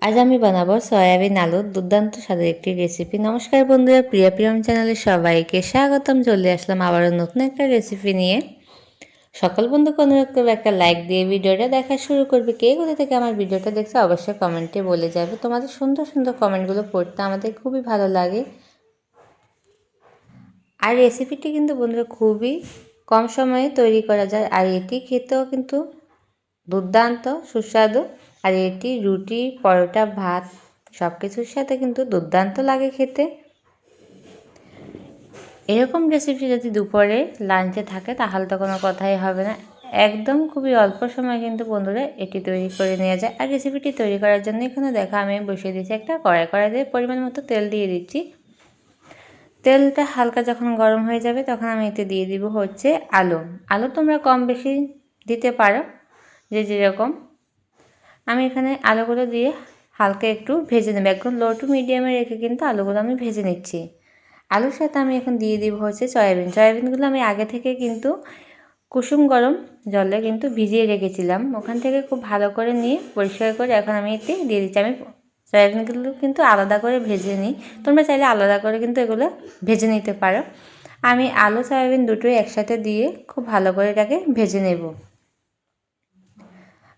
আজ আমি বানাবো সয়াবিন আলুর দুর্দান্ত স্বাদের একটি রেসিপি। নমস্কার বন্ধুরা, প্রিয়ম চ্যানেলে সবাইকে স্বাগতম। চলে আসলাম আবারও নতুন একটা রেসিপি নিয়ে। সকল বন্ধুকে অনুরোধ করবে একটা লাইক দিয়ে ভিডিওটা দেখা শুরু করবে। কে কোথা থেকে আমার ভিডিওটা দেখছে অবশ্যই কমেন্টে বলে যাবে। তোমাদের সুন্দর সুন্দর কমেন্টগুলো পড়তে আমাদের খুবই ভালো লাগে। আর রেসিপিটি কিন্তু বন্ধুরা খুবই কম সময়ে তৈরি করা যায়, আর এটি খেতেও কিন্তু দুর্দান্ত সুস্বাদু। আর এটি রুটি, পরোটা, ভাত সব কিছুর সাথে কিন্তু দুর্দান্ত লাগে খেতে। এরকম রেসিপি যদি দুপুরে লাঞ্চে থাকে তাহলে তো কোনো কথাই হবে না। একদম খুবই অল্প সময় কিন্তু বন্ধুরা এটি তৈরি করে নেওয়া যায়। আর রেসিপিটি তৈরি করার জন্য এখানে দেখো আমি বসিয়ে দিচ্ছি একটা কড়াই দিয়ে পরিমাণ মতো তেল দিয়ে দিচ্ছি। তেলটা হালকা যখন গরম হয়ে যাবে তখন আমি এতে দিয়ে দিব হচ্ছে আলু তোমরা কম বেশি দিতে পারো যে যেরকম। আমি এখানে আলুগুলো দিয়ে হালকা একটু ভেজে নেব, একদম লো টু মিডিয়ামে রেখে কিন্তু আলুগুলো আমি ভেজে নিচ্ছি। আলুর সাথে আমি এখন দিয়ে দিব হচ্ছে সয়াবিনগুলো আমি আগে থেকে কিন্তু কুসুম গরম জলে কিন্তু ভিজিয়ে রেখেছিলাম। ওখান থেকে খুব ভালো করে নিয়ে পরিষ্কার করে এখন আমি এতে দিয়ে দিচ্ছি। আমি সয়াবিনগুলো কিন্তু আলাদা করে ভেজে নিই, তোমরা চাইলে আলাদা করে কিন্তু এগুলো ভেজে নিতে পারো। আমি আলু সয়াবিন দুটোই একসাথে দিয়ে খুব ভালো করে এটাকে ভেজে নেব।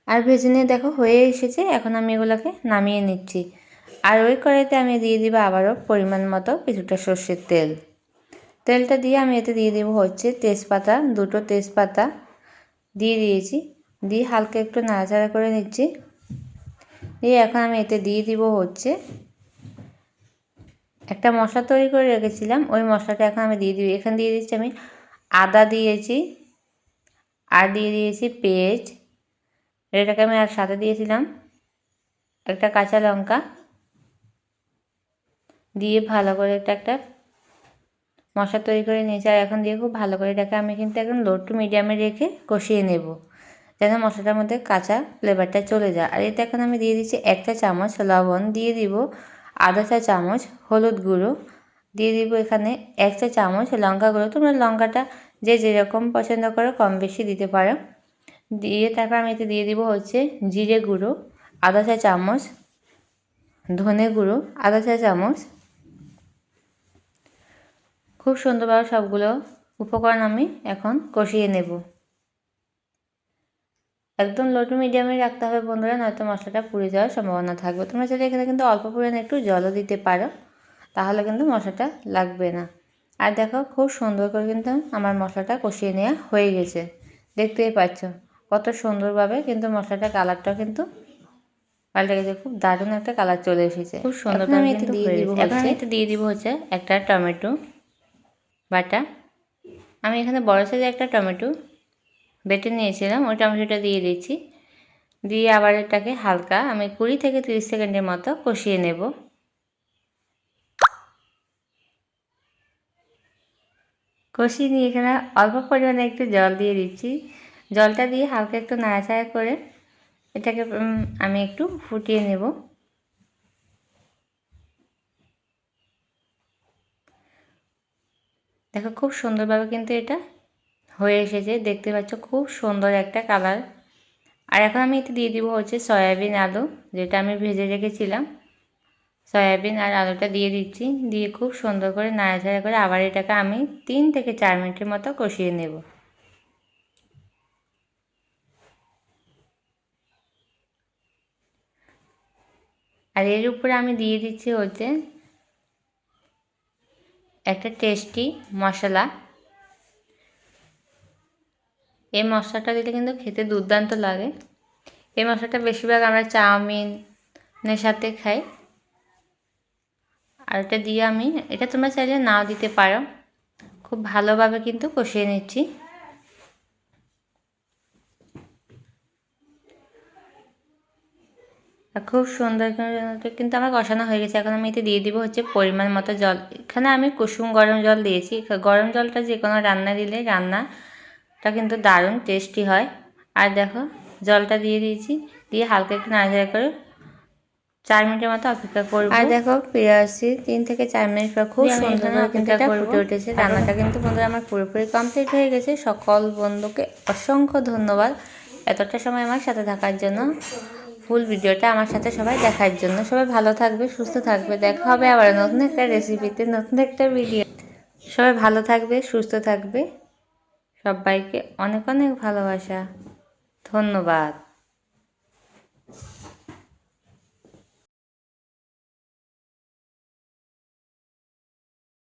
আর ভেজে নিয়ে দেখো হয়ে এসেছে, এখন আমি এগুলোকে নামিয়ে নিচ্ছি। আর ওই কড়াইতে আমি দিয়ে দিব আবারও পরিমাণ মতো কিছুটা সর্ষের তেলটা দিয়ে আমি এতে দিয়ে দেবো হচ্ছে তেজপাতা, দুটো তেজপাতা দিয়ে দিয়েছি। দিয়ে হালকা একটু নাড়াচাড়া করে নিচ্ছি। দিয়ে এখন আমি এতে দিয়ে দিব হচ্ছে একটা মশলা তৈরি করে রেখেছিলাম, ওই মশলাটা এখন আমি দিয়ে দিব। এখানে দিয়ে দিচ্ছি আমি আদা দিয়েছি, আর দিয়ে দিয়েছি পেঁয়াজ, এটাকে আমি আর সাথে দিয়েছিলাম একটা কাঁচা লঙ্কা দিয়ে ভালো করে একটা মশলা তৈরি করে নিয়েছি। আর এখন দিয়ে খুব ভালো করে এটাকে আমি কিন্তু একদম লো টু মিডিয়ামে রেখে কষিয়ে নেব, যেন মশলাটার মধ্যে কাঁচা ফ্লেভারটা চলে যায়। আর এতে এখন আমি দিয়ে দিচ্ছি 1 চা চামচ লবণ, দিয়ে দিব আধা চা চামচ হলুদ গুঁড়ো, দিয়ে দিব এখানে 1 চা চামচ লঙ্কা গুঁড়ো। তোমরা লঙ্কাটা যে যেরকম পছন্দ করো কম বেশি দিতে পারো। দিয়ে তারপর আমি এতে দিয়ে দিব হচ্ছে জিরে গুঁড়ো আধা চা চামচ, ধনে গুঁড়ো আধা চা চামচ। খুব সুন্দরভাবে সবগুলো উপকরণ আমি এখন কষিয়ে নেব। একদম লো টু মিডিয়ামে রাখতে হবে বন্ধুরা, নয়তো মশলাটা পুড়ে যাওয়ার সম্ভাবনা থাকবে। তোমরা চাইলে এখানে কিন্তু অল্প পরিমাণে একটু জলও দিতে পারো, তাহলে কিন্তু মশলাটা লাগবে না। আর দেখো খুব সুন্দর করে কিন্তু আমার মশলাটা কষিয়ে নেওয়া হয়ে গেছে। দেখতেই পাচ্ছ কত সুন্দরভাবে কিন্তু মশলাটা কালারটাও কিন্তু পাল্টে গেছে, খুব দারুণ একটা কালার চলে এসেছে। খুব সুন্দরভাবে কিন্তু হয়ে গেছে। এখন আমি এতে দিয়ে দিব হচ্ছে একটা টমেটো বাটা। আমি এখানে বড় সাইজের একটা টমেটো বেটে নিয়েছিলাম, ওই টমেটোটা দিয়ে দিচ্ছি। দিয়ে আবার এটাকে হালকা আমি 20 থেকে 30 সেকেন্ডের মতো কষিয়ে নেব। কষিয়ে নিয়ে এখানে অল্প পরিমাণে একটু জল দিয়ে দিচ্ছি। জলটা দিয়ে হালকা একটু নাড়াচাড়া করে এটাকে আমি একটু ফুটিয়ে নেব। দেখো খুব সুন্দরভাবে কিন্তু এটা হয়ে এসেছে, দেখতে পাচ্ছ খুব সুন্দর একটা কালার। আর এখন আমি এতে দিয়ে দিব হচ্ছে সয়াবিন আলু, যেটা আমি ভেজে রেখেছিলাম। সয়াবিন আর আলুটা দিয়ে দিচ্ছি, দিয়ে খুব সুন্দর করে নাড়াচাড়া করে আবার এটাকে আমি 3 থেকে 4 মিনিটের মতো কষিয়ে নেব। আর এর উপরে আমি দিয়ে দিচ্ছি হচ্ছে একটা টেস্টি মশলা। এই মশলাটা দিলে কিন্তু খেতে দুর্দান্ত লাগে। এই মশলাটা বেশিরভাগ আমরা চাউমিনের সাথে খাই। আর এটা দিয়ে আমি এটা তোমরা চাইলে নাও দিতে পারো। খুব ভালোভাবে কিন্তু কষিয়ে নিচ্ছি। আর খুব সুন্দর কিন্তু আমার কষানো হয়ে গেছে। এখন আমি এতে দিয়ে দিব হচ্ছে পরিমাণ মতো জল। এখানে আমি কুসুম গরম জল দিয়েছি। গরম জলটা যে কোনো রান্না দিলে রান্নাটা কিন্তু দারুণ টেস্টি হয়। আর দেখো জলটা দিয়ে দিয়েছি, দিয়ে হালকা একটু নাড়াচাড়া করে 4 মিনিটের মতো অপেক্ষা করব। আর দেখো ফিরে আসছি 3 থেকে 4 মিনিট পর খুব সুন্দরভাবে কিন্তু এটা ফুটে উঠেছে। রান্নাটা কিন্তু বন্ধুরা আমার পুরোপুরি কমপ্লিট হয়ে গেছে। সকল বন্ধুকে অসংখ্য ধন্যবাদ এতটা সময় আমার সাথে থাকার জন্য। ফুল ভিডিওটা আমার সাথে সবাই দেখার জন্য। সবাই ভালো থাকবে, সুস্থ থাকবে। দেখা হবে আবার নতুন একটা রেসিপিতে, নতুন একটা ভিডিও। সবাই ভালো থাকবে, সুস্থ থাকবে। সবাইকে অনেক অনেক ভালোবাসা। ধন্যবাদ।